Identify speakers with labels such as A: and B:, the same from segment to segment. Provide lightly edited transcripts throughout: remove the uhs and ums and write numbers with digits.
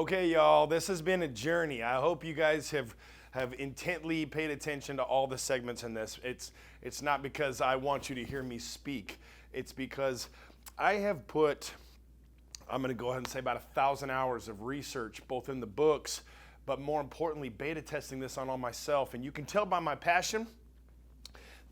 A: Okay, y'all, this has been a journey. I hope you guys have intently paid attention to all the segments in this. It's not because I want you to hear me speak. It's because I have put, I'm going to go ahead and say about 1,000 hours of research, both in the books, but more importantly, beta testing this on all myself. And you can tell by my passion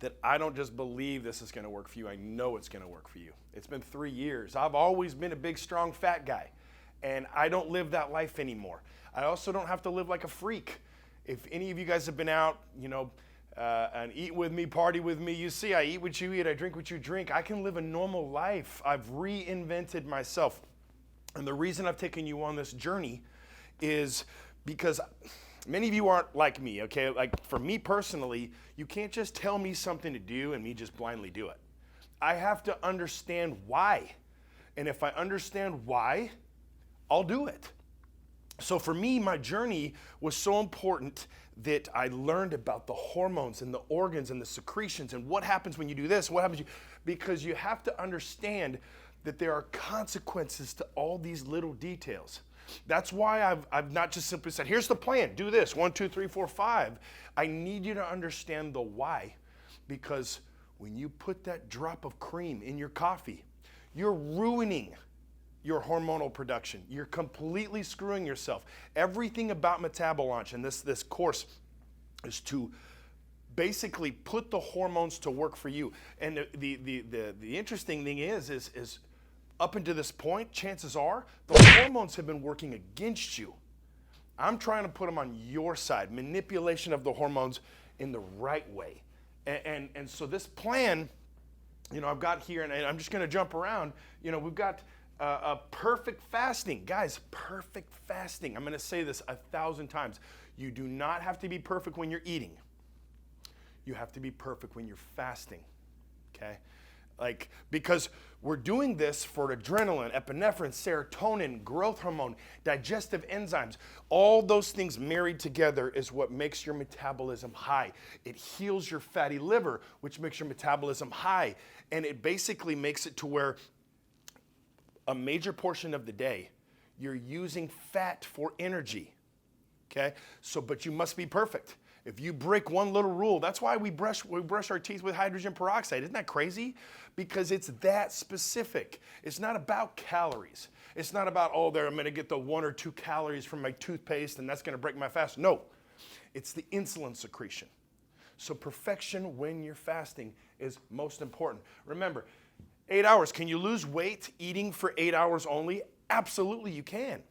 A: that I don't just believe this is going to work for you. I know it's going to work for you. It's been 3 years. I've always been a big, strong, fat guy. And I don't live that life anymore. I also don't have to live like a freak. If any of you guys have been out, and eat with me, party with me, you see I eat what you eat, I drink what you drink. I can live a normal life. I've reinvented myself. And the reason I've taken you on this journey is because many of you aren't like me, okay? Like for me personally, you can't just tell me something to do and me just blindly do it. I have to understand why. And if I understand why, I'll do it. So for me, my journey was so important that I learned about the hormones and the organs and the secretions and what happens when you do this, because you have to understand that there are consequences to all these little details. That's why I've not just simply said, here's the plan, do this, 1, 2, 3, 4, 5. I need you to understand the why, because when you put that drop of cream in your coffee, you're ruining your hormonal production. You're completely screwing yourself. Everything about Metabo-Launch and this course is to basically put the hormones to work for you. And the interesting thing is up until this point, chances are the hormones have been working against you. I'm trying to put them on your side, manipulation of the hormones in the right way. And so this plan, I've got here, and I'm just going to jump around. We've got a perfect fasting. Guys, perfect fasting. I'm going to say this 1,000 times. You do not have to be perfect when you're eating. You have to be perfect when you're fasting, okay? Because we're doing this for adrenaline, epinephrine, serotonin, growth hormone, digestive enzymes. All those things married together is what makes your metabolism high. It heals your fatty liver, which makes your metabolism high. And it basically makes it to where a major portion of the day, you're using fat for energy, okay? But you must be perfect. If you break one little rule, that's why we brush our teeth with hydrogen peroxide. Isn't that crazy? Because it's that specific. It's not about calories. It's not about, I'm going to get the 1 or 2 calories from my toothpaste and that's going to break my fast. No, it's the insulin secretion. So perfection when you're fasting is most important. Remember, 8 hours. Can you lose weight eating for 8 hours only? Absolutely you can.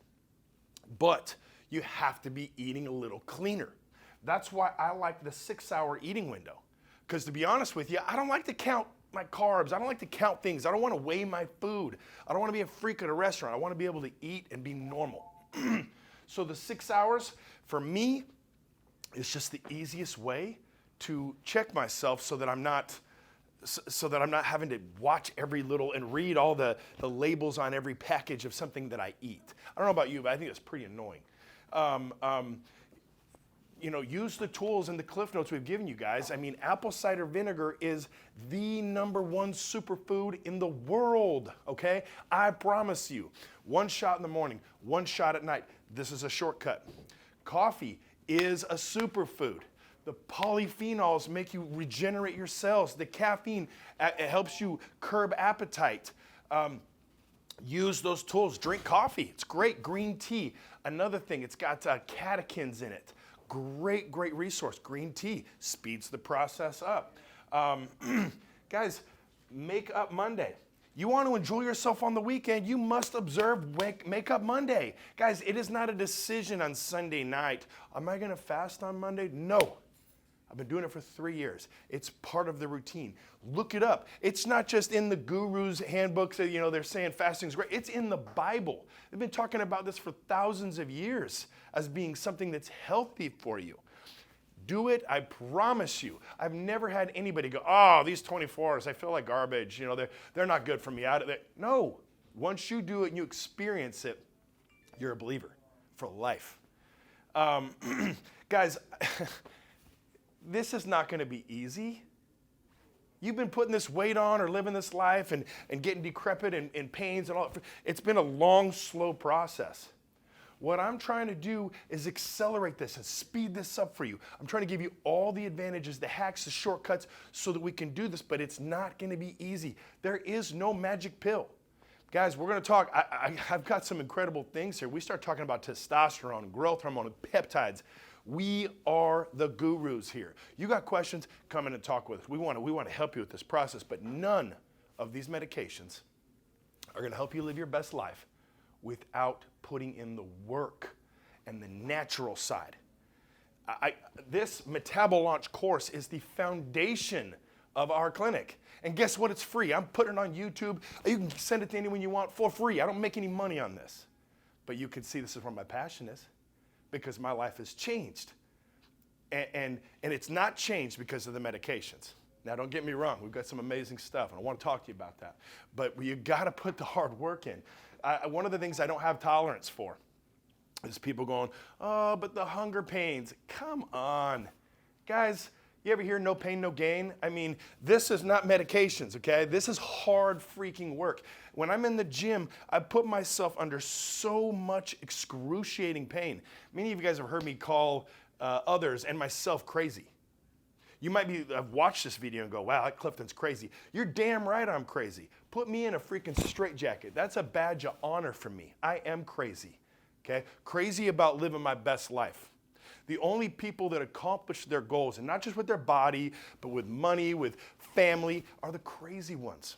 A: But you have to be eating a little cleaner. That's why I like the 6-hour eating window. Because to be honest with you, I don't like to count my carbs. I don't like to count things. I don't want to weigh my food. I don't want to be a freak at a restaurant. I want to be able to eat and be normal. So the 6 hours, for me, is just the easiest way to check myself so that I'm not having to watch every little and read all the labels on every package of something that I eat. I don't know about you, but I think it's pretty annoying. Use the tools and the cliff notes we've given you guys. I mean, apple cider vinegar is the #1 superfood in the world, okay? I promise you. 1 shot in the morning, 1 shot at night. This is a shortcut. Coffee is a superfood. The polyphenols make you regenerate your cells. The caffeine, it helps you curb appetite. Use those tools. Drink coffee. It's great. Green tea. Another thing, it's got catechins in it. Great resource. Green tea speeds the process up. Guys, Make Up Monday. You want to enjoy yourself on the weekend, you must observe Make Up Monday. Guys, it is not a decision on Sunday night. Am I going to fast on Monday? No. I've been doing it for 3 years. It's part of the routine. Look it up. It's not just in the gurus' handbooks that, they're saying fasting's great. It's in the Bible. They've been talking about this for thousands of years as being something that's healthy for you. Do it, I promise you. I've never had anybody go, these 24 hours, I feel like garbage. They're not good for me. No. Once you do it and you experience it, you're a believer for life. Guys, this is not going to be easy. You've been putting this weight on or living this life and getting decrepit and pains and all. It's been a long, slow process. What I'm trying to do is accelerate this and speed this up for you. I'm trying to give you all the advantages, the hacks, the shortcuts so that we can do this, but it's not going to be easy. There is no magic pill. Guys, we're going to talk. I've got some incredible things here. We start talking about testosterone, growth hormone, and peptides. We are the gurus here. You got questions, come in and talk with us. We want to help you with this process, but none of these medications are going to help you live your best life without putting in the work and the natural side. This Metabo-Launch course is the foundation of our clinic. And guess what? It's free. I'm putting it on YouTube. You can send it to anyone you want for free. I don't make any money on this. But you can see this is where my passion is, because my life has changed. And it's not changed because of the medications. Now, don't get me wrong. We've got some amazing stuff, and I want to talk to you about that. But you got to put the hard work in. One of the things I don't have tolerance for is people going, oh, but the hunger pains. Come on. Guys, you ever hear no pain, no gain? I mean, this is not medications, okay? This is hard freaking work. When I'm in the gym, I put myself under so much excruciating pain. Many of you guys have heard me call others and myself crazy. You might have watched this video and go, wow, that Clifton's crazy. You're damn right I'm crazy. Put me in a freaking straitjacket. That's a badge of honor for me. I am crazy, okay? Crazy about living my best life. The only people that accomplish their goals, and not just with their body, but with money, with family, are the crazy ones.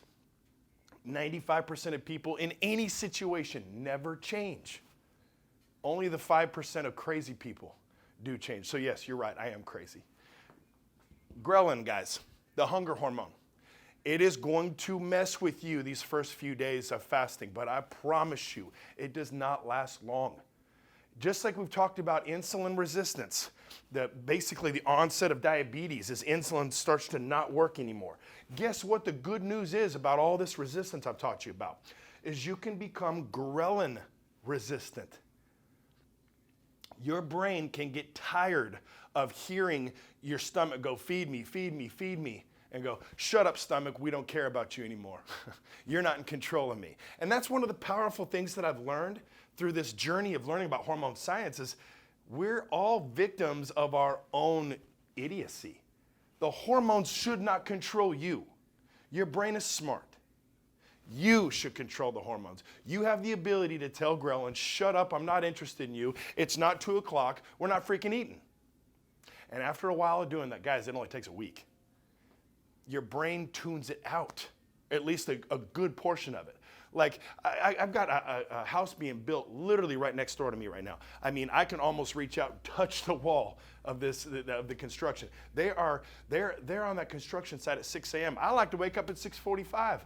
A: 95% of people in any situation never change. Only the 5% of crazy people do change. So yes, you're right, I am crazy. Ghrelin, guys, the hunger hormone. It is going to mess with you these first few days of fasting, but I promise you, it does not last long. Just like we've talked about insulin resistance, basically the onset of diabetes as insulin starts to not work anymore. Guess what the good news is about all this resistance I've taught you about? Is you can become ghrelin resistant. Your brain can get tired of hearing your stomach go, feed me, feed me, feed me, and go, shut up, stomach, we don't care about you anymore. You're not in control of me. And that's one of the powerful things that I've learned through this journey of learning about hormone science is we're all victims of our own idiocy. The hormones should not control you. Your brain is smart. You should control the hormones. You have the ability to tell ghrelin, shut up, I'm not interested in you. It's not 2 o'clock, we're not freaking eating. And after a while of doing that, guys, it only takes a week. Your brain tunes it out, at least a good portion of it. Like, I've got a house being built literally right next door to me right now. I mean, I can almost reach out and touch the wall of the construction. They're on that construction site at 6 a.m. I like to wake up at 6:45.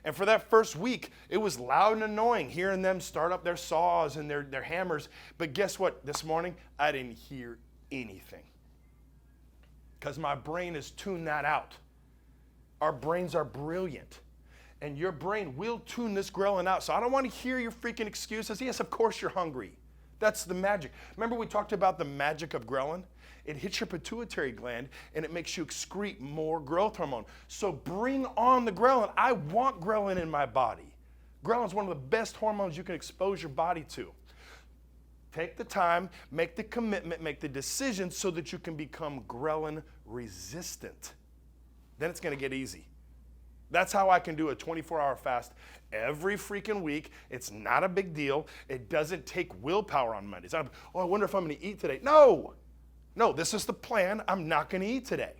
A: And for that first week, it was loud and annoying hearing them start up their saws and their hammers. But guess what? This morning, I didn't hear anything. Because my brain has tuned that out. Our brains are brilliant. And your brain will tune this ghrelin out. So I don't want to hear your freaking excuses. Yes, of course you're hungry. That's the magic. Remember we talked about the magic of ghrelin? It hits your pituitary gland and it makes you excrete more growth hormone. So bring on the ghrelin. I want ghrelin in my body. Ghrelin is one of the best hormones you can expose your body to. Take the time, make the commitment, make the decision so that you can become ghrelin resistant. Then it's going to get easy. That's how I can do a 24-hour fast every freaking week. It's not a big deal. It doesn't take willpower on Mondays. I wonder if I'm going to eat today. No, this is the plan. I'm not going to eat today.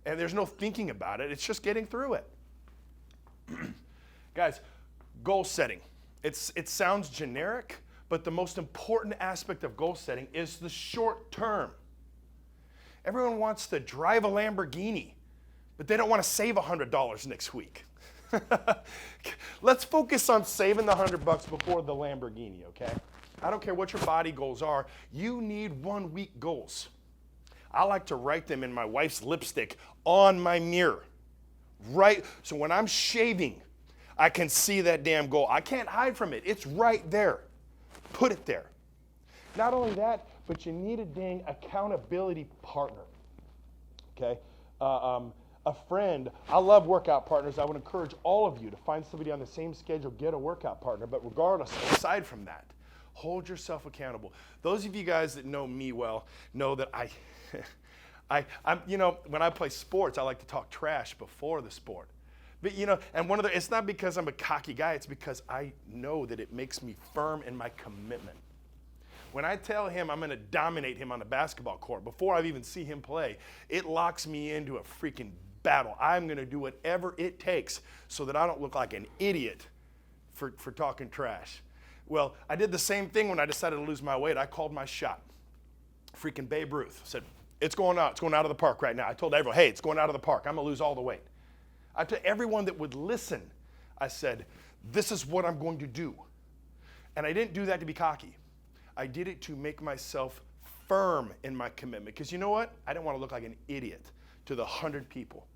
A: And there's no thinking about it. It's just getting through it. Guys, goal setting. It sounds generic, but the most important aspect of goal setting is the short term. Everyone wants to drive a Lamborghini, but they don't want to save $100 next week. Let's focus on saving the $100 before the Lamborghini, okay? I don't care what your body goals are. You need 1 week goals. I like to write them in my wife's lipstick on my mirror. Right, so when I'm shaving, I can see that damn goal. I can't hide from it. It's right there. Put it there. Not only that, but you need a dang accountability partner, okay? A friend. I love workout partners. I would encourage all of you to find somebody on the same schedule, get a workout partner. But regardless, aside from that, Hold yourself accountable. Those of you guys that know me well know that I'm, when I play sports, I like to talk trash before the sport. But, and it's not because I'm a cocky guy, it's because I know that it makes me firm in my commitment. When I tell him I'm going to dominate him on the basketball court before I even see him play, it locks me into a freaking battle. I'm going to do whatever it takes so that I don't look like an idiot for talking trash. Well, I did the same thing when I decided to lose my weight. I called my shot. Freaking Babe Ruth said, it's going out. It's going out of the park right now. I told everyone, hey, it's going out of the park. I'm going to lose all the weight. I told everyone that would listen, I said, this is what I'm going to do. And I didn't do that to be cocky. I did it to make myself firm in my commitment. Because you know what? I didn't want to look like an idiot to the 100 people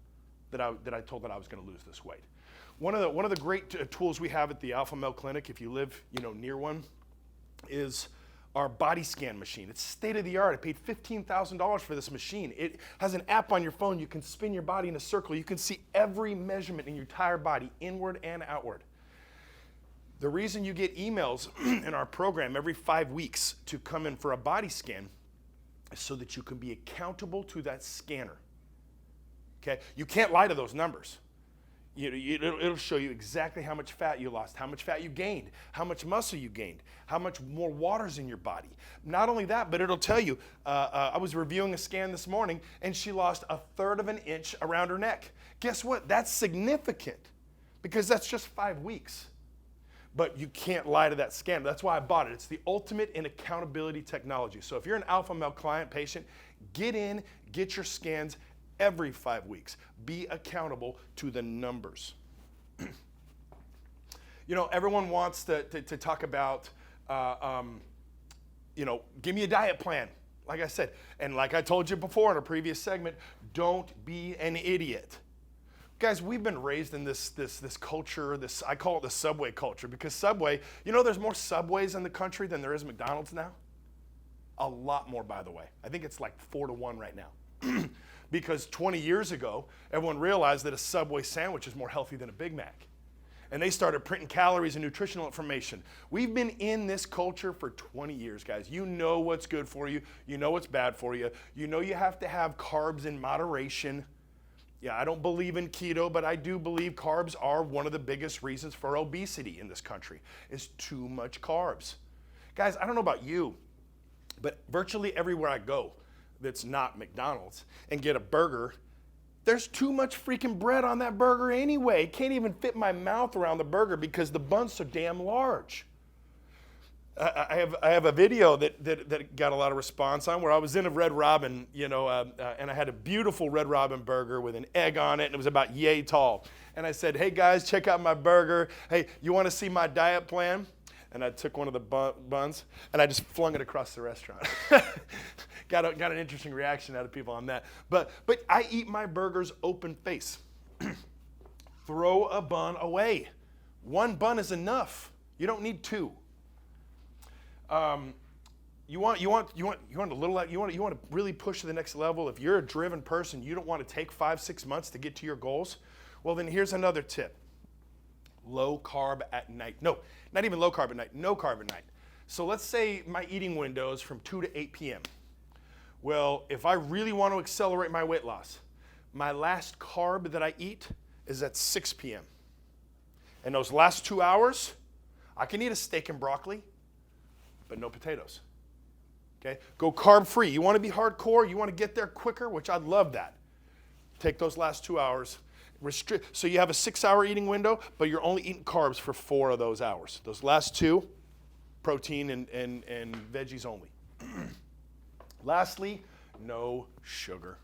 A: that I told that I was going to lose this weight. One of the great tools we have at the Alpha Male Clinic, if you live near one, is our body scan machine. It's state of the art. I paid $15,000 for this machine. It has an app on your phone. You can spin your body in a circle. You can see every measurement in your entire body, inward and outward. The reason you get emails in our program every 5 weeks to come in for a body scan is so that you can be accountable to that scanner. Okay? You can't lie to those numbers. It'll show you exactly how much fat you lost, how much fat you gained, how much muscle you gained, how much more water's in your body. Not only that, but it'll tell you, I was reviewing a scan this morning and she lost 1/3 of an inch around her neck. Guess what? That's significant because that's just 5 weeks. But you can't lie to that scan. That's why I bought it. It's the ultimate in accountability technology. So if you're an Alpha Male client, patient, get in, get your scans every 5 weeks. Be accountable to the numbers. Everyone wants to talk about, give me a diet plan. Like I said, and like I told you before in a previous segment, don't be an idiot. Guys, we've been raised in this culture, I call it the Subway culture, because Subway, there's more Subways in the country than there is McDonald's now. A lot more, by the way. I think it's like 4-1 right now. Because 20 years ago, everyone realized that a Subway sandwich is more healthy than a Big Mac. And they started printing calories and nutritional information. We've been in this culture for 20 years, guys. You know what's good for you. You know what's bad for you. You know you have to have carbs in moderation. Yeah, I don't believe in keto, but I do believe carbs are one of the biggest reasons for obesity in this country, is too much carbs. Guys, I don't know about you, but virtually everywhere I go that's not McDonald's and get a burger, there's too much freaking bread on that burger anyway. Can't even fit my mouth around the burger because the bun's so damn large. I have a video that got a lot of response on where I was in a Red Robin, and I had a beautiful Red Robin burger with an egg on it, and it was about yay tall. And I said, hey guys, check out my burger. Hey, you want to see my diet plan? And I took one of the buns and I just flung it across the restaurant. got an interesting reaction out of people on that. But I eat my burgers open face. Throw a bun away. One bun is enough. You don't need two. You want to really push to the next level. If you're a driven person, you don't want to take 5-6 months to get to your goals. Well, then here's another tip. Low carb at night. No, not even low carb at night. No carb at night. So let's say my eating window is from 2 to 8 p.m. Well, if I really want to accelerate my weight loss, my last carb that I eat is at 6 p.m. And those last 2 hours, I can eat a steak and broccoli, but no potatoes. Okay? Go carb free. You want to be hardcore, you want to get there quicker, which I'd love that. Take those last 2 hours, restrict, so you have a 6-hour eating window, but you're only eating carbs for 4 of those hours. Those last 2, protein and veggies only. Lastly, no sugar.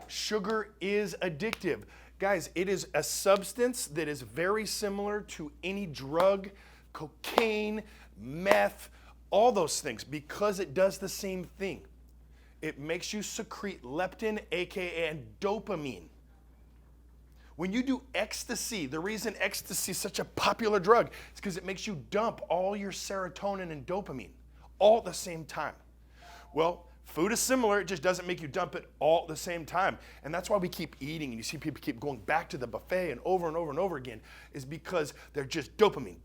A: Sugar is addictive. Guys, it is a substance that is very similar to any drug, cocaine, meth, all those things, because it does the same thing. It makes you secrete leptin, aka dopamine. When you do ecstasy, the reason ecstasy is such a popular drug is because it makes you dump all your serotonin and dopamine all at the same time. Well, Food is similar, it just doesn't make you dump it all at the same time. And that's why we keep eating, and you see people keep going back to the buffet and over again, is because they're just dopamine.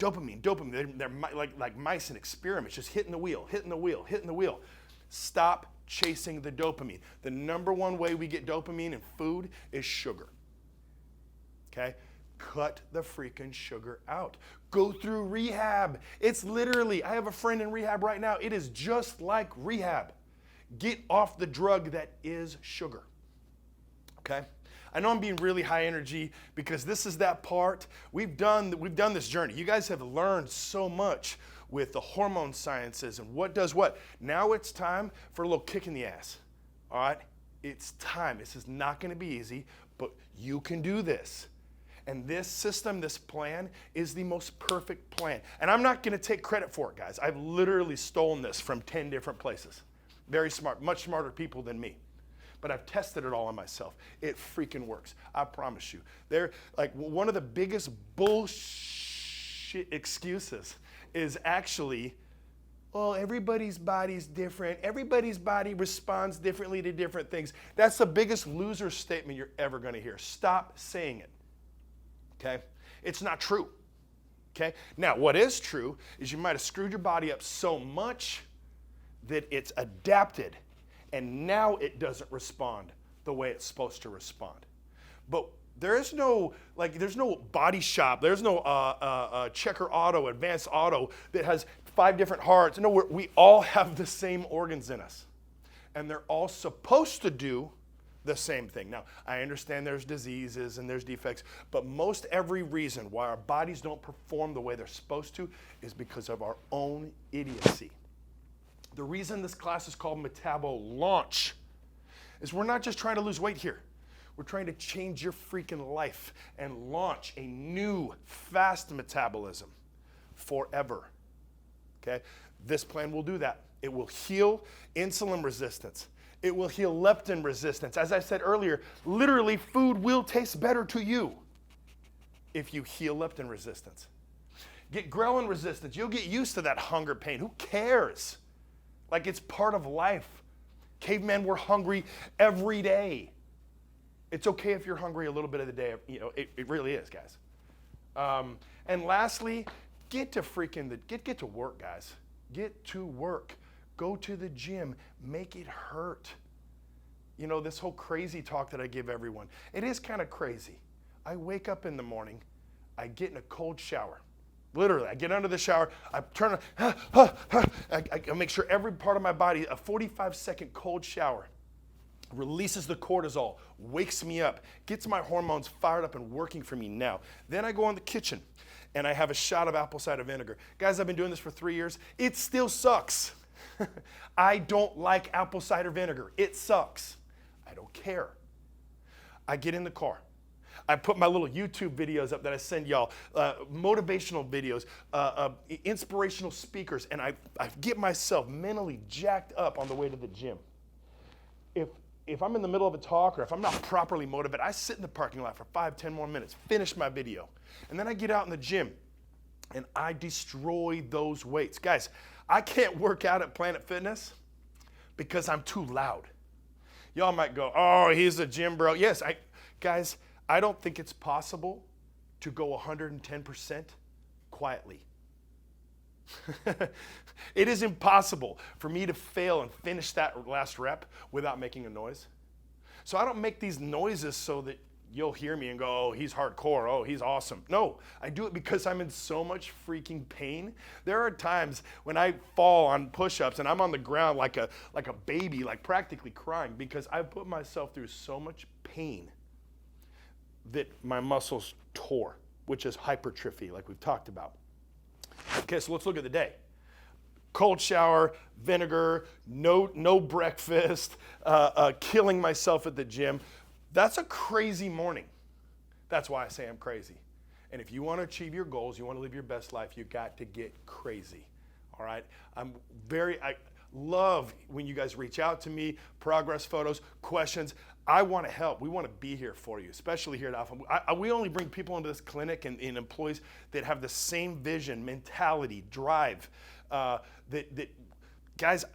A: They're like mice in experiments, just hitting the wheel. Stop chasing the dopamine. The number one way we get dopamine in food is sugar. Okay? Cut the freaking sugar out. Go through rehab. It's literally, I have a friend in rehab right now. It is just like rehab. Get off the drug that is sugar. Okay? I know I'm being really high energy because this is that part. We've done this journey. You guys have learned so much with the hormone sciences and what does what. Now it's time for a little kick in the ass. All right? It's time. This is not going to be easy, but you can do this. And this system, this plan, is the most perfect plan. And I'm not going to take credit for it, guys. I've literally stolen this from 10 different places. Very smart, much smarter people than me. But I've tested it all on myself. It freaking works. I promise you. They're like one of the biggest bullshit excuses is actually, well, everybody's body's different. Everybody's body responds differently to different things. That's the biggest loser statement you're ever going to hear. Stop saying it. Okay? It's not true. Okay? Now, what is true is you might have screwed your body up so much that it's adapted, and now it doesn't respond the way it's supposed to respond. But there's no body shop, there's no Checker Auto, Advanced Auto that has 5 different hearts. No, we all have the same organs in us, and they're all supposed to do the same thing. Now, I understand there's diseases and there's defects, but most every reason why our bodies don't perform the way they're supposed to is because of our own idiocy. The reason this class is called Metabo-Launch is we're not just trying to lose weight here. We're trying to change your freaking life and launch a new, fast metabolism forever. Okay? This plan will do that. It will heal insulin resistance. It will heal leptin resistance. As I said earlier, literally food will taste better to you if you heal leptin resistance. Get ghrelin resistance. You'll get used to that hunger pain. Who cares? Like it's part of life. Cavemen were hungry every day. It's okay if you're hungry a little bit of the day. You know, it really is, guys. And lastly, get to work, guys. Get to work. Go to the gym. Make it hurt. You know, this whole crazy talk that I give everyone, it is kind of crazy. I wake up in the morning, I get in a cold shower. Literally, I get under the shower, I turn on, I make sure every part of my body, a 45-second cold shower, releases the cortisol, wakes me up, gets my hormones fired up and working for me now. Then I go in the kitchen and I have a shot of apple cider vinegar. Guys, I've been doing this for 3 years. It still sucks. I don't like apple cider vinegar. It sucks. I don't care. I get in the car. I put my little YouTube videos up that I send y'all, motivational videos, inspirational speakers, and I get myself mentally jacked up on the way to the gym. If I'm in the middle of a talk or if I'm not properly motivated, I sit in the parking lot for 5-10 more minutes, finish my video, and then I get out in the gym and I destroy those weights. Guys, I can't work out at Planet Fitness because I'm too loud. Y'all might go, oh, he's a gym bro. Yes, guys, I don't think it's possible to go 110% quietly. It is impossible for me to fail and finish that last rep without making a noise. So I don't make these noises so that you'll hear me and go, oh, he's hardcore, oh, he's awesome. No, I do it because I'm in so much freaking pain. There are times when I fall on push-ups and I'm on the ground like a baby, like practically crying because I've put myself through so much pain that my muscles tore, which is hypertrophy, like we've talked about. Okay, so let's look at the day. Cold shower, vinegar, no breakfast, killing myself at the gym. That's a crazy morning. That's why I say I'm crazy. And if you want to achieve your goals, you want to live your best life, you got to get crazy. All right? I love when you guys reach out to me, progress photos, questions. I want to help. We want to be here for you, especially here at Alpha. We only bring people into this clinic and employees that have the same vision, mentality, drive, that guys,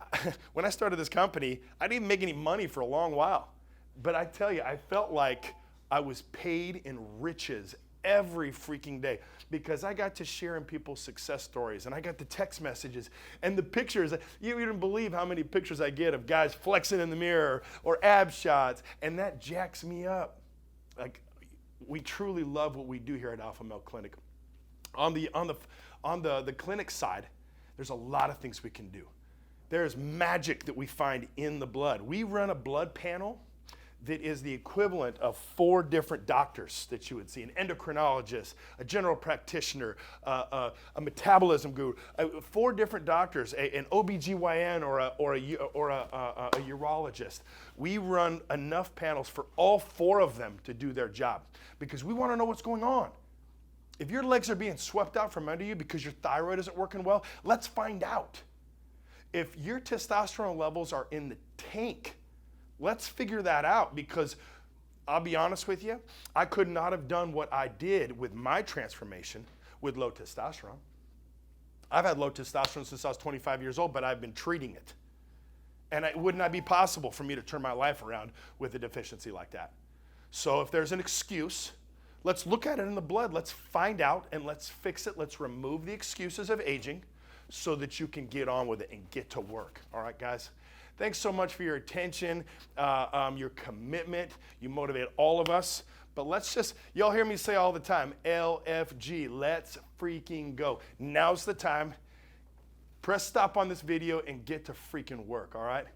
A: when I started this company, I didn't even make any money for a long while. But I tell you, I felt like I was paid in riches every freaking day because I got to share in people's success stories, and I got the text messages and the pictures. You wouldn't believe how many pictures I get of guys flexing in the mirror or ab shots, and that jacks me up. Like, we truly love what we do here at Alpha Male Clinic. On the clinic side, there's a lot of things we can do. There's magic that we find in the blood. We run a blood panel that is the equivalent of 4 different doctors that you would see: an endocrinologist, a general practitioner, a metabolism guru, 4 different doctors, an OBGYN or a urologist. We run enough panels for all 4 of them to do their job because we want to know what's going on. If your legs are being swept out from under you because your thyroid isn't working well, let's find out. If your testosterone levels are in the tank, let's figure that out, because I'll be honest with you, I could not have done what I did with my transformation with low testosterone. I've had low testosterone since I was 25 years old, but I've been treating it. And it would not be possible for me to turn my life around with a deficiency like that. So if there's an excuse, let's look at it in the blood. Let's find out and let's fix it. Let's remove the excuses of aging so that you can get on with it and get to work. All right, guys? Thanks so much for your attention, your commitment. You motivate all of us. But let's just, y'all hear me say all the time, LFG, let's freaking go. Now's the time. Press stop on this video and get to freaking work, all right?